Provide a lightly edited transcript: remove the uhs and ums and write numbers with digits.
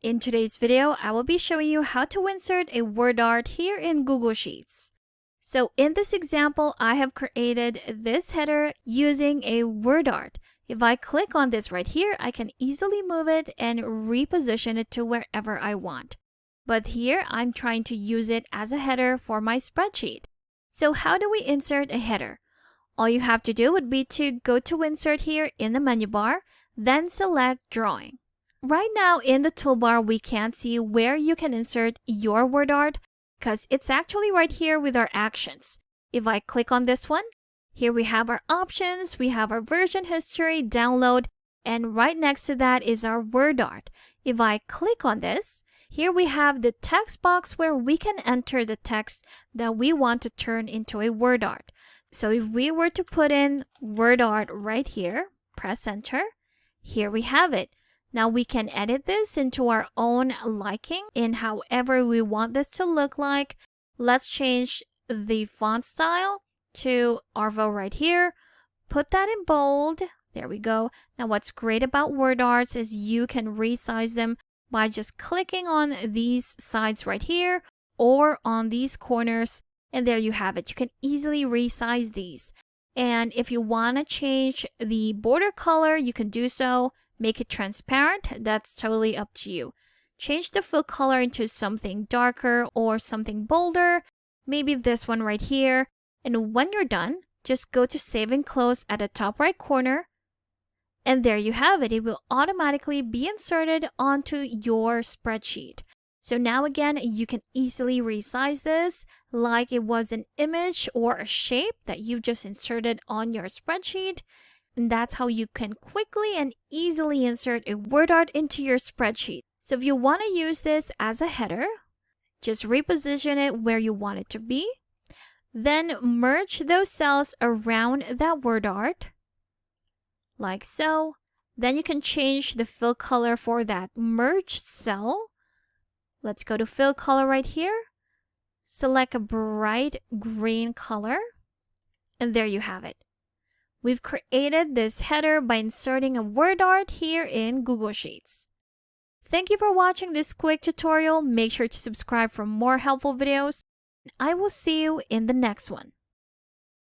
In today's video, I will be showing you how to insert a word art here in Google Sheets. So in this example, I have created this header using a word art. If I click on this right here, I can easily move it and reposition it to wherever I want. But here, I'm trying to use it as a header for my spreadsheet. So how do we insert a header? All you have to do would be to go to Insert here in the menu bar, then select Drawing. Right now in the toolbar, we can't see where you can insert your word art because it's actually right here with our actions. If I click on this one, here we have our options, we have our version history, download, and right next to that is our word art. If I click on this, here we have the text box where we can enter the text that we want to turn into a word art. So if we were to put in word art right here, press enter, here we have it. Now we can edit this into our own liking in however we want this to look like. Let's change the font style to Arvo right here. Put that in bold. There we go. Now what's great about word arts is you can resize them by just clicking on these sides right here or on these corners. And there you have it. You can easily resize these. And if you want to change the border color, you can do so. Make it transparent. That's totally up to you. Change the fill color into something darker or something bolder. Maybe this one right here. And when you're done, just go to Save and Close at the top right corner. And there you have it. It will automatically be inserted onto your spreadsheet. So now again, you can easily resize this like it was an image or a shape that you just inserted on your spreadsheet. And that's how you can quickly and easily insert a word art into your spreadsheet. So if you want to use this as a header, just reposition it where you want it to be. Then merge those cells around that word art, like so. Then you can change the fill color for that merged cell. Let's go to fill color right here. Select a bright green color. And there you have it. We've created this header by inserting a word art here in Google Sheets. Thank you for watching this quick tutorial. Make sure to subscribe for more helpful videos. I will see you in the next one.